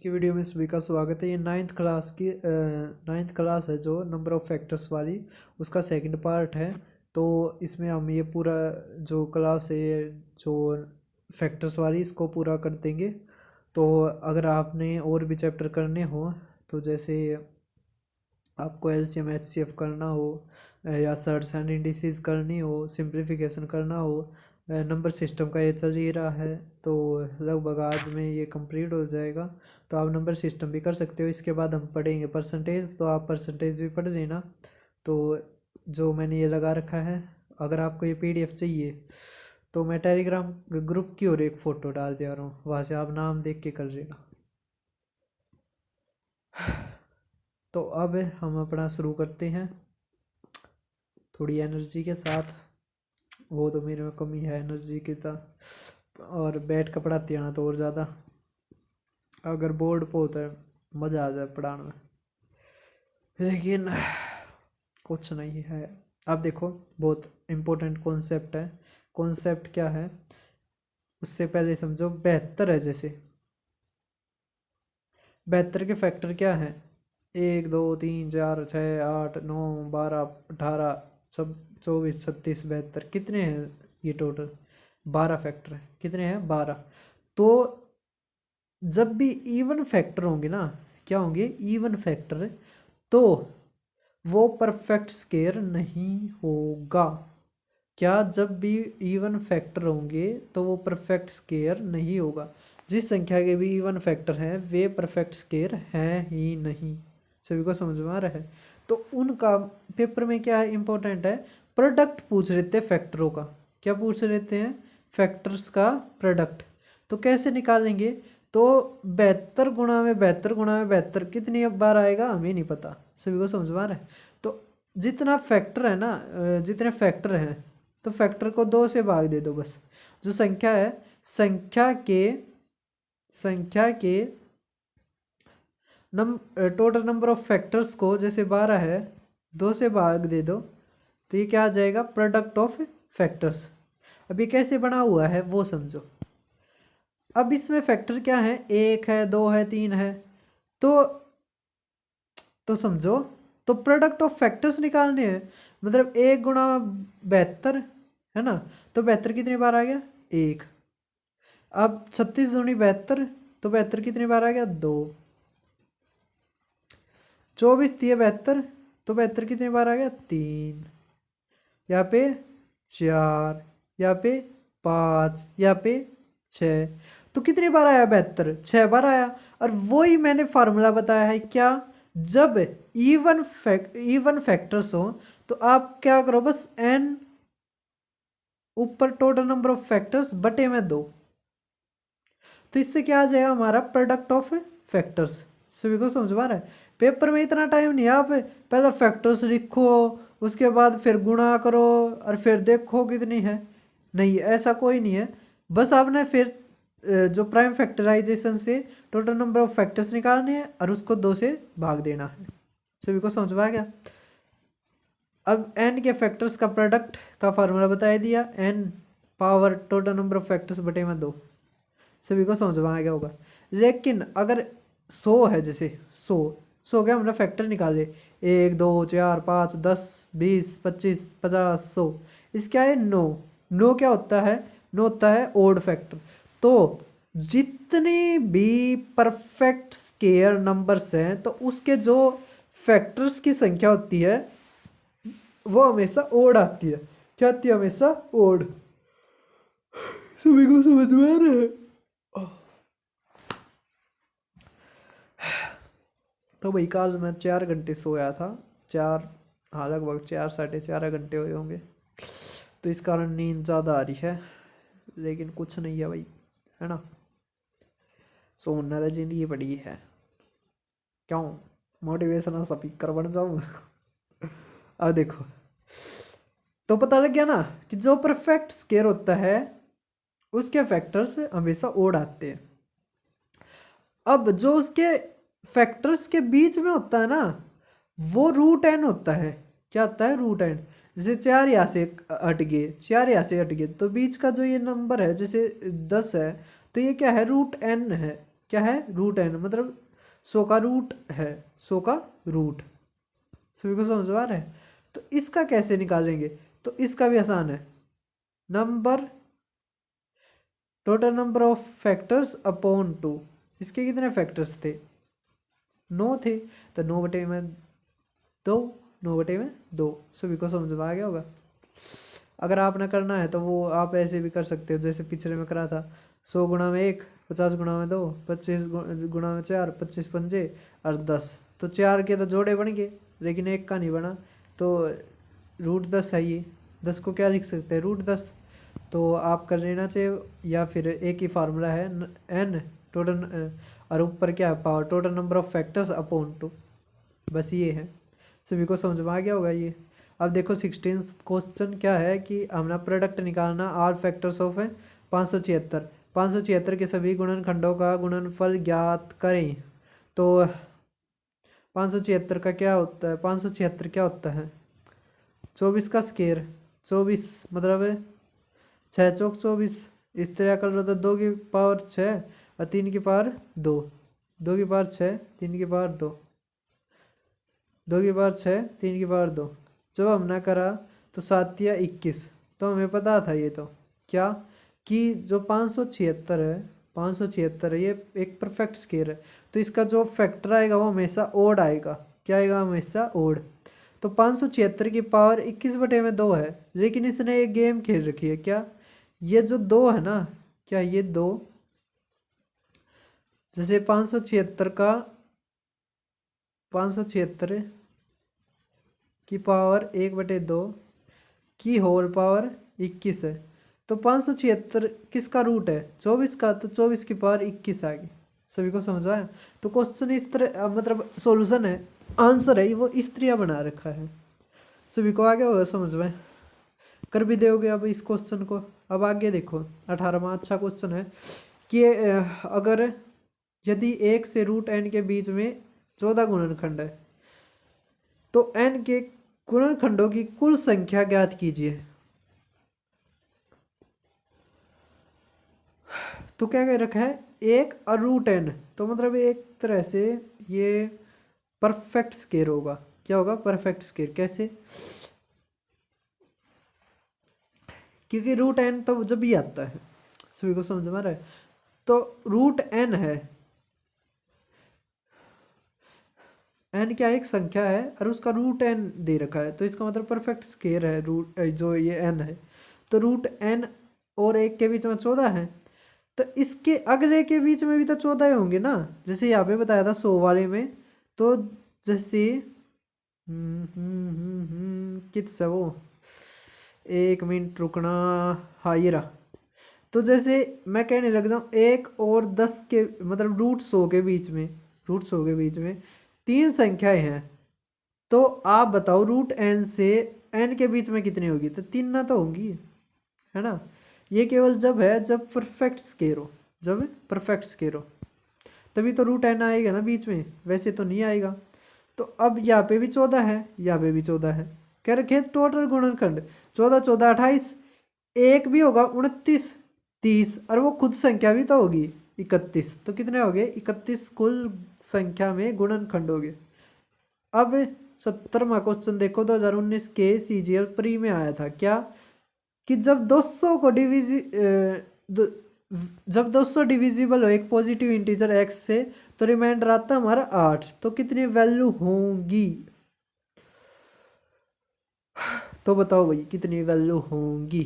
की वीडियो में सभी का स्वागत है। ये नाइन्थ क्लास है जो नंबर ऑफ फैक्टर्स वाली, उसका सेकंड पार्ट है। तो इसमें हम ये पूरा जो क्लास है ये जो फैक्टर्स वाली इसको पूरा कर देंगे। तो अगर आपने और भी चैप्टर करने हो तो जैसे आपको एलसीएम एचसीएफ करना हो या सर्ट्स एंड इंडिसेस करनी हो, सिंप्लीफिकेशन करना हो, नंबर सिस्टम का ये चल ही रहा है तो लगभग आज में ये कंप्लीट हो जाएगा। तो आप नंबर सिस्टम भी कर सकते हो। इसके बाद हम पढ़ेंगे परसेंटेज, तो आप परसेंटेज भी पढ़ लेना। तो जो मैंने ये लगा रखा है, अगर आपको ये पीडीएफ चाहिए तो मैं टेलीग्राम ग्रुप की और एक फ़ोटो डाल दे रहा हूँ, वहाँ से आप नाम देख के कर लेना। तो अब हम अपना शुरू करते हैं थोड़ी एनर्जी के साथ। वो तो मेरे में कमी है एनर्जी की था, और बैठ कर पढ़ाते आना तो और ज़्यादा। अगर बोर्ड पे होता है मज़ा आ जाए पढ़ाने में, लेकिन कुछ नहीं है। अब देखो बहुत इम्पोर्टेंट कॉन्सेप्ट है। कॉन्सेप्ट क्या है उससे पहले समझो। 72 है, जैसे 72 के फैक्टर क्या है? 1 2 3 4 6 8 9 12 18 सब 24 36 72 कितने हैं ये टोटल? 12 फैक्टर है। कितने हैं? 12। तो जब भी इवन फैक्टर होंगे ना, क्या होंगे? इवन फैक्टर, तो वो परफेक्ट स्केयर नहीं होगा। क्या? जब भी इवन फैक्टर होंगे तो वो परफेक्ट स्केयर नहीं होगा। जिस संख्या के भी इवन फैक्टर हैं वे परफेक्ट स्केयर हैं ही नहीं। सभी को समझ में आ रहा है? तो उनका पेपर में क्या है इम्पोर्टेंट है, प्रोडक्ट पूछ रहे थे फैक्टरों का। क्या पूछ रहे थे? फैक्टर्स का प्रोडक्ट। तो कैसे निकालेंगे? तो 72 गुणा में 72 गुणा में 72 कितनी बार आएगा हमें नहीं पता। सभी को समझ में आ रहा है? तो जितना फैक्टर है ना, जितने फैक्टर हैं तो फैक्टर को 2 से भाग दे दो बस। जो संख्या है, संख्या के टोटल नंबर ऑफ फैक्टर्स को, जैसे 12 है, 2 से भाग दे दो तो ये क्या आ जाएगा? Product of factors. अब ये कैसे बना हुआ है वो समझो। अब इसमें फैक्टर क्या है? 1 है, 2 है, 3 है। तो समझो, तो प्रोडक्ट ऑफ फैक्टर्स निकालने हैं। मतलब 1 गुणा 72 है ना, तो 72 कितनी बार आ गया? 1। अब 36 दूनी 72, तो 72 कितनी बार आ गया? 2। 24 थी 72, तो 72 कितनी बार आ गया? 3। यहाँ पे 4, यहाँ पे 5, यहाँ पे 6। तो कितनी बार आया? 72 6 बार आया। और वही मैंने फार्मूला बताया है क्या, जब इवन फैक्टर्स हो तो आप क्या करो, बस n ऊपर टोटल नंबर ऑफ फैक्टर्स बटे में 2। तो इससे क्या आ जाएगा? हमारा प्रोडक्ट ऑफ फैक्टर्स। सभी को समझ में आ रहा है? पेपर में इतना टाइम नहीं है, आप पहले फैक्टर्स लिखो, उसके बाद फिर गुणा करो और फिर देखो कितनी है। नहीं, ऐसा कोई नहीं है। बस आपने फिर जो प्राइम फैक्टराइजेशन से टोटल नंबर ऑफ फैक्टर्स निकालने हैं और उसको 2 से भाग देना है। सभी को समझ में आ गया? अब n के फैक्टर्स का प्रोडक्ट का फार्मूला बता दिया, n power total number of factors बटे में 2। सभी को समझ में आ गया होगा। लेकिन अगर 100 है, जैसे 100 क्या मतलब फैक्टर निकाले, 1 2 4 5 10 20 25 50 100। इसका है 9। 9 क्या होता है? 9 होता है ओड फैक्टर। तो जितने भी परफेक्ट स्केयर नंबर्स हैं तो उसके जो फैक्टर्स की संख्या होती है वो हमेशा ओड आती है। क्या आती है? हमेशा ओड। सभी को समझ में आ रहा है? तो भाई कल मैं 4 घंटे सोया था। 4, हाँ लगभग 4 साढ़े 4 घंटे हुए होंगे। तो इस कारण नींद ज़्यादा आ रही है, लेकिन कुछ नहीं है भाई, है ना? सोना तो जिंदगी बड़ी है। क्यों? मोटिवेशनल स्पीकर बन जाऊँ? अब देखो, तो पता लग गया ना कि जो परफेक्ट स्केयर होता है उसके फैक्टर्स हमेशा ओड आते हैं। अब जो उसके फैक्टर्स के बीच में होता है ना, वो रूट एन होता है। क्या होता है? Root n. जैसे 4 यहाँ से हट गए, 4 यहाँ से हट गए, तो बीच का जो ये नंबर है जैसे 10 है, तो ये क्या है? रूट एन है। क्या है, रूट एन, मतलब 100 का रूट है, 100 का रूट। सभी को समझ आ रहा है। तो इसका कैसे निकालेंगे, तो इसका भी आसान है। Number, total number of factors upon 2। इसके कितने फैक्टर्स थे, 9 थे, तो 9/2, 9/2। सभी को समझ में आ गया होगा। अगर आपने करना है तो वो आप ऐसे भी कर सकते हो जैसे पिछले में करा था, 100 गुणा में 1, 50 गुणा में 2, 25 गुणा में 4, 25 पंजे और 10। तो 4 के तो जोड़े बन गए लेकिन 1 का नहीं बना, तो √10 है ये। 10 को क्या लिख सकते हैं, √10। तो आप कर लेना चाहिए, या फिर एक ही फार्मूला है n टोटल, और ऊपर क्या है, power, total number of factors upon 2। बस ये है। सभी को समझ में आ गया होगा ये। अब देखो 16 क्वेश्चन क्या है कि हमने प्रोडक्ट निकालना, आर फैक्टर्स ऑफ है 576, 576 के सभी गुणनखंडों का गुणनफल ज्ञात करें। तो 576 का क्या होता है, 576 क्या होता है, 24 का स्केयर, 24 मतलब 6 चौक 24। इस तरह कर लो तो 2 की पावर 6 और 3 की पावर 2, 2 की पावर 6, 3 की पावर 2, 2 की पावर 6, 3 की पावर 2। जब हमने करा तो 7 या 21, तो हमें पता था ये तो क्या, कि जो 576 है, 576 है, ये एक परफेक्ट स्केयर है। तो इसका जो फैक्टर आएगा वो हमेशा ओड आएगा। क्या आएगा, हमेशा ओड। तो 576 की पावर 21/2 है, लेकिन इसने एक गेम खेल रखी है। क्या, ये जो 2 है ना, क्या ये 2, जैसे 576 की पावर 1/2 की होल पावर 21 है। तो 576 किसका रूट है, 24 का, तो 24 की पावर 21 आ गई। सभी को समझ आया। तो क्वेश्चन इस तरह, मतलब सॉल्यूशन है, आंसर है वो इस तरह बना रखा है। सभी को आ गया होगा समझ में, कर भी दोगे अब इस क्वेश्चन को। अब आगे देखो 18वां अच्छा क्वेश्चन है कि अगर यदि 1 से √n के बीच में 14 गुणनखंड है तो n के गुणनखंडों की कुल संख्या ज्ञात कीजिए। तो क्या कह रखा है, 1 और √n, तो मतलब एक तरह से ये परफेक्ट स्केयर होगा। क्या होगा, परफेक्ट स्केयर। कैसे, क्योंकि √n तो जब भी आता है, सभी को समझ में आ रहा है। तो √n है, n क्या एक संख्या है और उसका √n दे रखा है, तो इसका मतलब परफेक्ट स्केयर है रूट, जो ये n है। तो √n और 1 के बीच में 14 है, तो इसके अगले के बीच में भी तो 14 होंगे ना। जैसे यहाँ पे बताया था 100 वाले में, तो जैसे कितना वो, 1 मिनट रुकना, हाँ ये रहा। तो जैसे मैं कहने लग जाऊँ 1 और 10 के, मतलब √100 के बीच में, √100 के बीच में 3 संख्याएं हैं। तो आप बताओ √n से n के बीच में कितनी होगी, तो 3 ना तो होंगी, है ना। ये केवल जब है जब परफेक्ट स्केयर हो, जब परफेक्ट स्केयर हो तभी तो √n आएगा ना बीच में, वैसे तो नहीं आएगा। तो अब यहाँ पे भी 14 है, यहाँ पे भी 14 है। कह रखे टोटल गुणनखंड 14, 14, 28, एक भी होगा 29, 30, और वो खुद संख्या भी तो होगी 31। तो कितने हो गए, 31 कुल संख्या में गुणनखंड हो गए। अब 70वां क्वेश्चन देखो, 2019 के CGL प्री में आया था क्या, कि जब 200 को जब 200 डिविजिबल हो एक पॉजिटिव इंटीजर x से, तो रिमाइंडर आता हमारा 8, तो कितनी वैल्यू होंगी। तो बताओ भाई कितनी वैल्यू होंगी।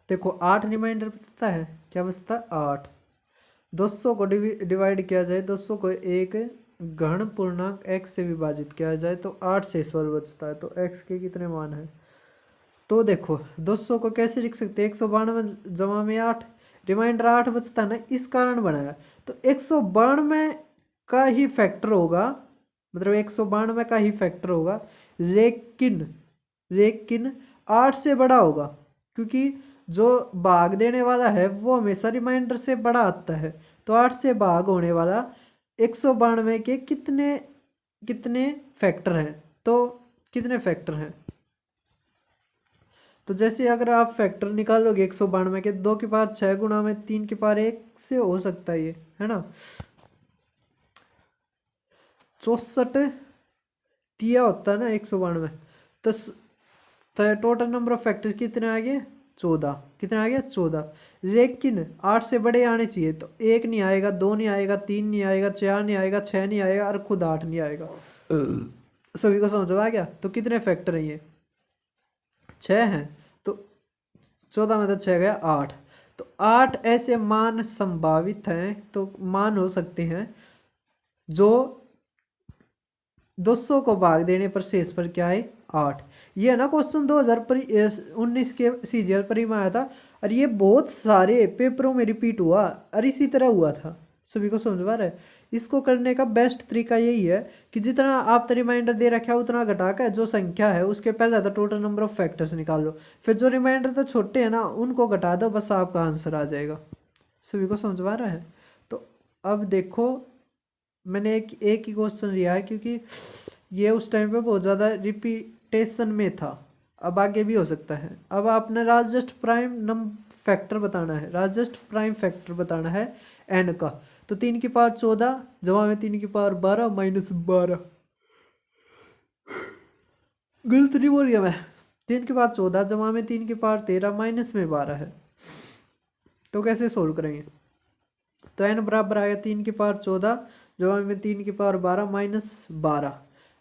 देखो 8 रिमाइंडर बचता है, क्या बचता है 8। 200 को डिवाइड किया जाए, 200 को एक घन पूर्णांक x से विभाजित किया जाए तो 8 से स्वर बचता है। तो x के कितने मान है, तो देखो 200 को कैसे लिख सकते हैं, 192 जमा में 8, रिमाइंडर 8 बचता है ना, इस कारण बनाया। तो 192 का ही फैक्टर होगा, मतलब 192 का ही फैक्टर होगा, लेकिन लेकिन 8 से बड़ा होगा, क्योंकि जो भाग देने वाला है वो हमेशा रिमाइंडर से बड़ा आता है। तो 8 से भाग होने वाला 192 के कितने कितने फैक्टर हैं, तो कितने फैक्टर हैं। तो जैसे अगर आप फैक्टर निकालोगे 192 के 2 की पावर 6 गुणा में 3 की पावर 1 से हो सकता है ये, है ना। 64 तिया होता है ना 192। तो टोटल नंबर ऑफ फैक्टर्स कितने आ गए 14। कितने आ गया 14। लेकिन 8 से बड़े आने चाहिए, तो 1 नहीं आएगा, 2 नहीं आएगा, 3 नहीं आएगा, 4 नहीं आएगा, 6 नहीं आएगा और खुद 8 नहीं आएगा। सभी को समझ में आ गया। तो कितने फैक्टर हैं ये 6 हैं, तो 14 में तो 6 गया 8। तो 8 ऐसे मान संभावित हैं, तो मान हो सकते हैं जो 200 को भाग देने पर शेष पर क्या है 8। ये है ना क्वेश्चन 2019 के सीजीएल परी में आया था, और ये बहुत सारे पेपरों में रिपीट हुआ और इसी तरह हुआ था। सभी को समझ में आ रहा है। इसको करने का बेस्ट तरीका यही है कि जितना आपने रिमाइंडर दे रखा है उतना घटा कर जो संख्या है उसके पहले तो टोटल नंबर ऑफ फैक्टर्स निकाल लो, फिर जो रिमाइंडर तो छोटे हैं ना उनको घटा दो, बस आपका आंसर आ जाएगा। सभी को समझ में आ रहा है। तो अब देखो मैंने एक ही क्वेश्चन लिया है क्योंकि ये उस टाइम पे बहुत ज़्यादा रिपीटेशन में था, अब आगे भी हो सकता है। अब आपने लार्जेस्ट प्राइम नंबर फैक्टर बताना है, लार्जेस्ट प्राइम फैक्टर बताना है एन का। तो 3 की पावर 14 जमा में 3 की पावर 12 माइनस 12, गलत नहीं बोल रही मैं। 3 की पावर 14 जमा में 3 की पावर 13 माइनस में 12 है। तो कैसे सोल्व करेंगे। तो एन बराबर आ गया 3 की पावर 14 जमा में 3 की पावर 12 माइनस 12।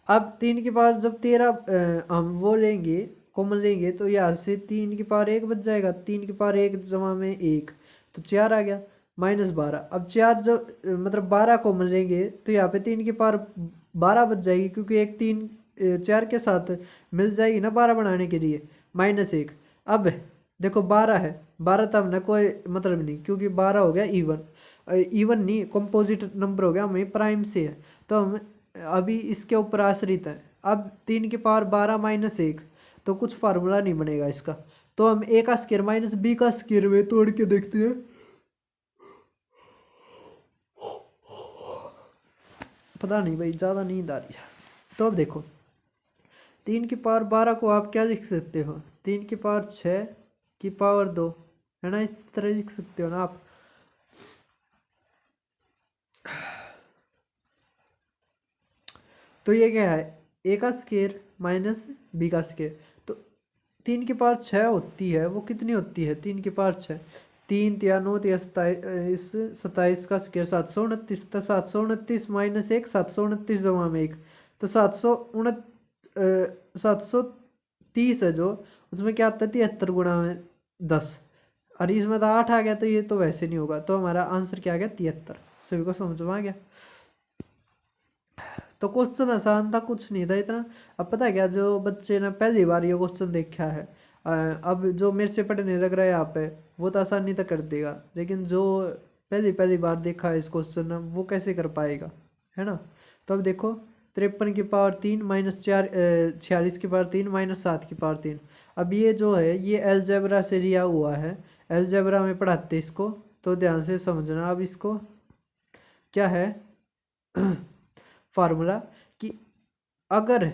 अब 3 की पावर जब 13 हम वो लेंगे कॉमन लेंगे तो यहाँ से 3 की पावर 1 बच जाएगा। 3 की पावर 1 जमा में 1 तो 4 आ गया माइनस 12। अब 4 जब मतलब 12 कॉमन लेंगे तो यहाँ पे 3 की पावर 12 बच जाएगी, क्योंकि एक 3 4 के साथ मिल जाएगी ना 12 बनाने के लिए, माइनस 1। अब देखो 12 है, 12 तब ना कोई मतलब नहीं, क्योंकि 12 हो गया इवन, इवन नहीं कंपोजिट नंबर हो गया, हमें प्राइम से है तो हम अभी इसके ऊपर आश्रित है। अब 3 की पावर 12 माइनस 1 तो कुछ फार्मूला नहीं बनेगा इसका, तो हम ए का स्क्वायर माइनस बी का स्क्वायर में तोड़ के देखते हैं। पता नहीं भाई ज़्यादा नींद आ रही है। तो अब देखो 3 की पावर 12 को आप क्या लिख सकते हो, 3 की पावर 6 की पावर 2 है ना, इस तरह लिख सकते हो ना आप। तो ये क्या है ए का स्क्वायर माइनस बी का स्क्वायर। तो 3 की पावर 6 होती है, वो कितनी होती है 3 की पावर 6, 3 या 9 या 27 का स्क्वायर 729। तो 729 माइनस 1 729 जमा में 1 तो 730 है, जो उसमें क्या आता है 73 गुणा में 10, और इसमें तो 8 आ गया, तो ये तो वैसे नहीं होगा। तो हमारा आंसर क्या आ गया 73। सभी को समझ में आ गया। तो क्वेश्चन आसान था, कुछ नहीं था इतना। अब पता है क्या, जो बच्चे ने पहली बार ये क्वेश्चन देखा है, अब जो मेरे से पढ़ने लग रहा है यहाँ पे वो तो आसानी तक कर देगा, लेकिन जो पहली पहली बार देखा है इस क्वेश्चन वो कैसे कर पाएगा, है ना। तो अब देखो 53 की पावर 3 माइनस 4 46 की पावर 3 माइनस 7 की पावर 3। अब ये जो है ये अलजेब्रा से लिया हुआ है, अलजेब्रा में पढ़ाते इसको, तो ध्यान से समझना। अब इसको क्या है फार्मूला कि अगर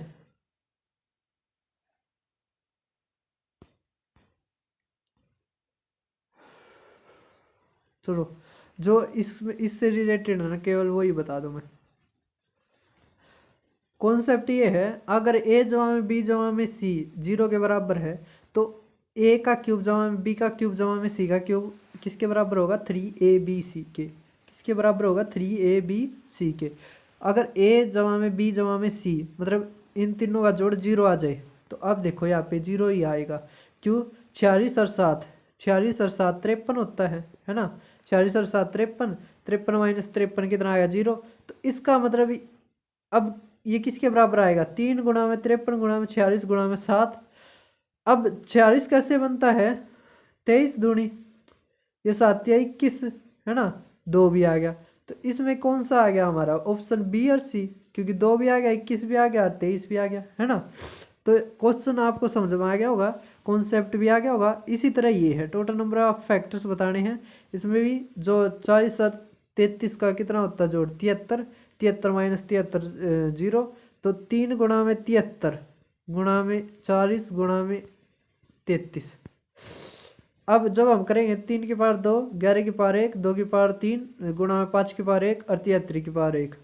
चलो जो इससे रिलेटेड है ना केवल वही बता दूं मैं। कॉन्सेप्ट ये है, अगर ए जमा में बी जमा में सी 0 के बराबर है तो ए का क्यूब जमा में बी का क्यूब जमा में सी का क्यूब किसके बराबर होगा 3ab के। किसके बराबर होगा 3ab के। अगर ए जमा में बी जमा में सी मतलब इन तीनों का जोड़ 0 आ जाए तो अब देखो यहाँ पे 0 ही आएगा। क्यों 46 और 7 53 होता है ना। 46 और 7 53, 53 माइनस 53 कितना आएगा 0। तो इसका मतलब अब ये किसके बराबर आएगा 3 गुणा में 53 गुणा में 46 गुणा में 7। अब 46 कैसे बनता है 23 दूनी, ये 7 या 21 है ना, 2 भी आ गया। तो इसमें कौन सा आ गया हमारा ऑप्शन बी और सी, क्योंकि 2 भी आ गया 21 भी आ गया और 23 भी आ गया, है ना। तो क्वेश्चन आपको समझ में आ गया होगा, कॉन्सेप्ट भी आ गया होगा। इसी तरह ये है टोटल नंबर ऑफ फैक्टर्स बताने हैं। इसमें भी जो 40 और 33 का कितना होता है जोड़ 73, 73 माइनस 73 0, तो 3 गुणा में 73 गुणा में 40 गुणा में 33। अब जब हम करेंगे 3 की पावर 2, 11 की पावर 1, 2 की पावर 3 गुणा में 5 की पावर 1 और 73 की पावर 1।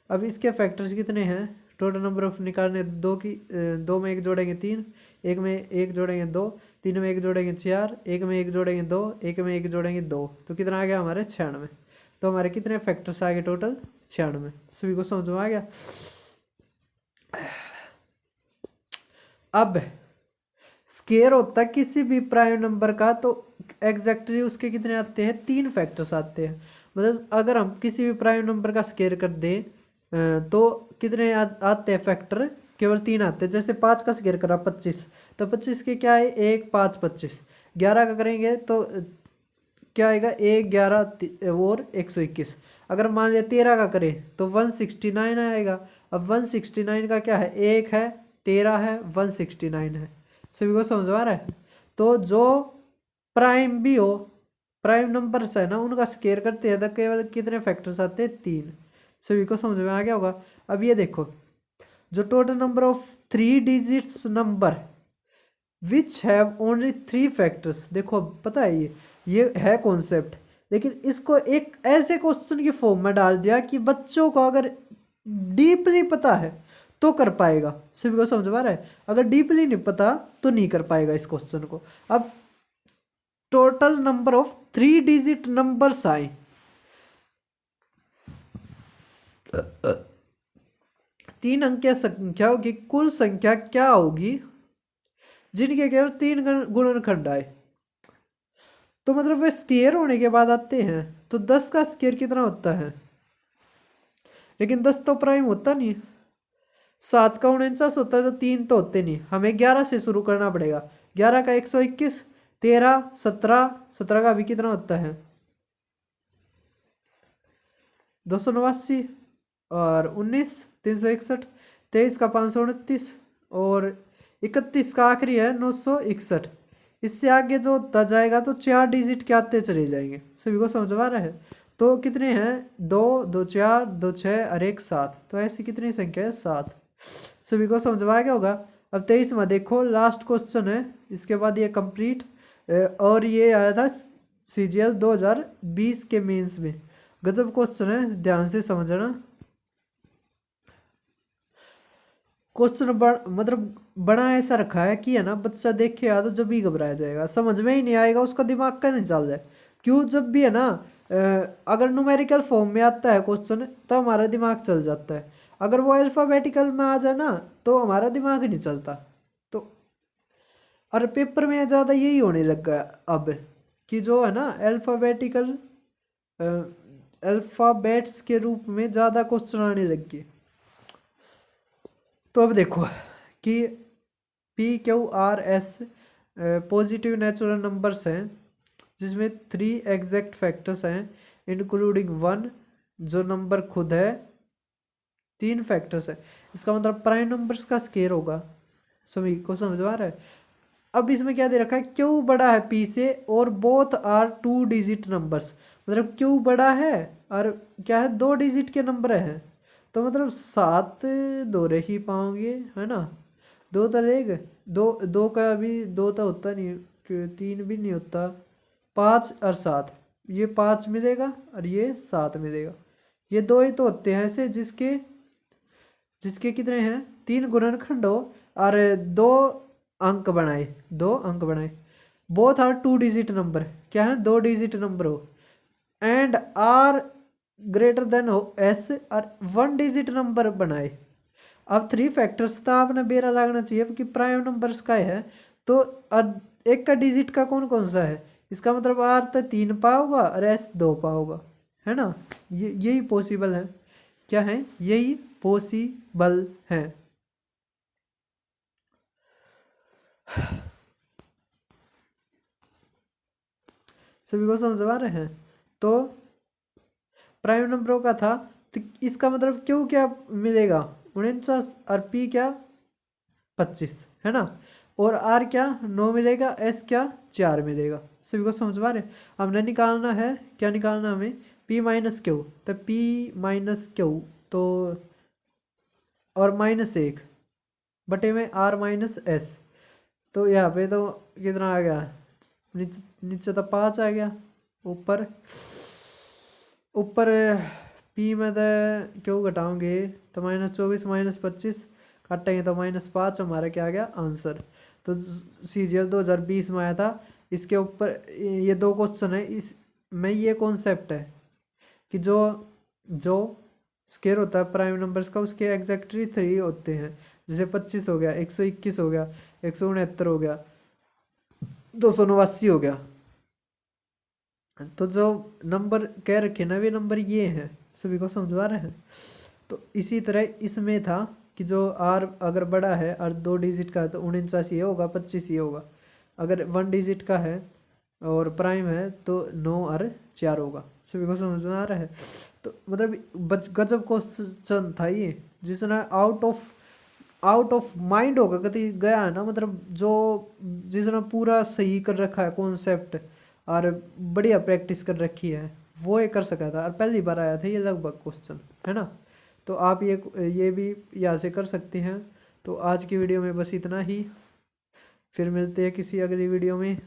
अब इसके फैक्टर्स कितने हैं? टोटल नंबर ऑफ निकालने, 2 में 1 जोड़ेंगे 3, 1 में 1 जोड़ेंगे 2, 3 में 1 जोड़ेंगे 4, 1 में 1 जोड़ेंगे 2, 1 में 1 जोड़ेंगे 2, तो कितना आ गया हमारे 96। तो हमारे कितने फैक्टर्स आ गए टोटल? 96। सभी को समझ में आ गया? अब स्केयर होता है किसी भी प्राइम नंबर का, तो एग्जैक्टली उसके कितने आते हैं? 3 फैक्टर्स आते हैं। मतलब अगर हम किसी भी प्राइम नंबर का स्केयर कर दें तो कितने आते हैं फैक्टर? केवल 3 आते हैं। जैसे 5 का स्केयर करा 25, तो 25 के क्या है? 1 5 25। 11 का करेंगे तो क्या आएगा? 1 11 और 121। अगर मान लिया 13 का करें तो 169 आएगा। अब 169 का क्या है? 1 है, 13 है, 169 है। सभी को समझ आ रहा है? तो जो प्राइम भी हो, प्राइम नंबर्स है ना, उनका स्केयर करते हैं तो केवल कितने फैक्टर्स आते हैं? 3। सभी को समझ में आ गया होगा? अब ये देखो, जो total number of 3 digits number which have only 3 factors. देखो पता है ये है कॉन्सेप्ट, लेकिन इसको एक ऐसे क्वेश्चन की फॉर्म में डाल दिया कि बच्चों को अगर डीपली पता है तो कर पाएगा। सभी को समझ में आ रहा है? अगर डीपली नहीं पता तो नहीं कर पाएगा इस क्वेश्चन को। अब total number of 3 digit numbers आए, 3 अंकीय संख्याओं की कुल संख्या क्या होगी जिनके केवल 3 गुणनखंड आए? तो मतलब वे स्केयर होने के बाद आते हैं। तो 10 का स्केयर कितना होता है? लेकिन 10 तो प्राइम होता नहीं। 7 का 49 होता है, तो 3 तो होते नहीं। हमें 11 से शुरू करना पड़ेगा। 11 का 121, 13, 17 का भी कितना होता है? 289, और 19 361, 23 का 529, और 31 का आखिरी है 961। इससे आगे जो होता जाएगा तो 4 डिजिट के आते चले जाएंगे। सभी को समझ आ रहा है? तो कितने हैं? 2 2 4 2 6 और 1 7। तो ऐसी कितनी संख्या है? 7। सभी को समझ में आ गया होगा? अब 23 में देखो, लास्ट क्वेश्चन है, इसके बाद ये कंप्लीट। और ये आया था CGL 2020 के मेंस में। गजब क्वेश्चन है, ध्यान से समझना। क्वेश्चन मतलब बड़ा ऐसा रखा है कि है ना, बच्चा देखे या तो जब भी घबराया जाएगा, समझ में ही नहीं आएगा, उसका दिमाग का नहीं चल जाए। क्यों? जब भी है ना, अगर न्यूमेरिकल फॉर्म में आता है क्वेश्चन तो हमारा दिमाग चल जाता है। अगर वो अल्फाबेटिकल में आ जाए ना तो हमारा दिमाग ही नहीं चलता। तो और पेपर में ज़्यादा यही होने लगा अब, कि जो है ना अल्फाबेटिकल अल्फ़ाबेट्स के रूप में ज़्यादा क्वेश्चन आने लग गए। तो अब देखो कि PQRS पॉजिटिव नेचुरल नंबर्स हैं, जिसमें 3 एग्जैक्ट फैक्टर्स हैं इंक्लूडिंग 1, जो नंबर खुद है। 3 फैक्टर्स है, इसका मतलब प्राइम नंबर्स का स्केयर होगा। सभी को समझ आ रहा है? अब इसमें क्या दे रखा है? Q बड़ा है P से और बोथ आर 2 डिजिट नंबर्स। मतलब Q बड़ा है और क्या है? 2 डिजिट के नंबर है। तो मतलब 7 दो रह ही पाओगे, है ना? 2 तो रहेगा, 2 का भी 2 तो होता नहीं, 3 भी नहीं होता। 5 और 7, ये 5 मिलेगा और ये 7 मिलेगा। ये 2 ही तो होते हैं ऐसे जिसके जिसके कितने हैं? 3 गुणनखंड हो और 2 अंक बनाए, 2 अंक बनाए। बोथ आर 2 डिजिट नंबर, क्या है? 2 डिजिट नंबर हो, एंड आर ग्रेटर देन हो S और 1 डिजिट नंबर बनाए। अब 3 फैक्टर्स था, आपने बेरा लागना चाहिए कि प्राइम नंबर्स का है। तो एक का डिजिट का कौन कौन सा है? इसका मतलब R तो 3 पा होगा और S 2 पा होगा, है ना? यही पॉसिबल है। क्या है? यही पॉसिबल है। सभी को समझ आ रहे हैं? तो प्राइम नंबरों का था, तो इसका मतलब क्यों क्या मिलेगा? 49, और P क्या? 25, है ना? और R क्या? 9 मिलेगा, S क्या? 4 मिलेगा। सभी को समझ पा रहे? हमने निकालना है, क्या निकालना हमें? P minus Q. तो P माइनस क्यू, तो और -1 बटे में r-s। तो यहाँ पे तो कितना आ गया, नीचे तो 5 आ गया, ऊपर ऊपर p में तो क्यों घटाओगे, तो -24 -25 काटेंगे तो -5 हमारा क्या आ गया आंसर। तो CGL 2020 में आया था। इसके ऊपर ये 2 क्वेश्चन है, इस में ये कॉन्सेप्ट है कि जो जो स्केयर होता है प्राइम नंबर्स का, उसके एग्जैक्टली 3 होते हैं। जैसे 25 हो गया, 121 हो गया, 169 हो गया, 289 हो गया। तो जो नंबर कह रखे ना वे नंबर ये हैं, सभी को समझवा रहे हैं। तो इसी तरह इसमें था कि जो आर अगर बड़ा है और 2 डिजिट का है तो 49 ये होगा, 25 ये होगा। अगर 1 डिजिट का है और प्राइम है तो 9 और 4 होगा। सभी को समझ में आ रहा है। तो मतलब गजब क्वेश्चन था ये, जिसने आउट ऑफ माइंड होगा कभी गया है ना, मतलब जो जिसने पूरा सही कर रखा है कॉन्सेप्ट और बढ़िया प्रैक्टिस कर रखी है, वो ये कर सका था। और पहली बार आया था ये लगभग क्वेश्चन, है ना। तो आप ये भी यहाँ से कर सकते हैं। तो आज की वीडियो में बस इतना ही, फिर मिलते हैं किसी अगली वीडियो में।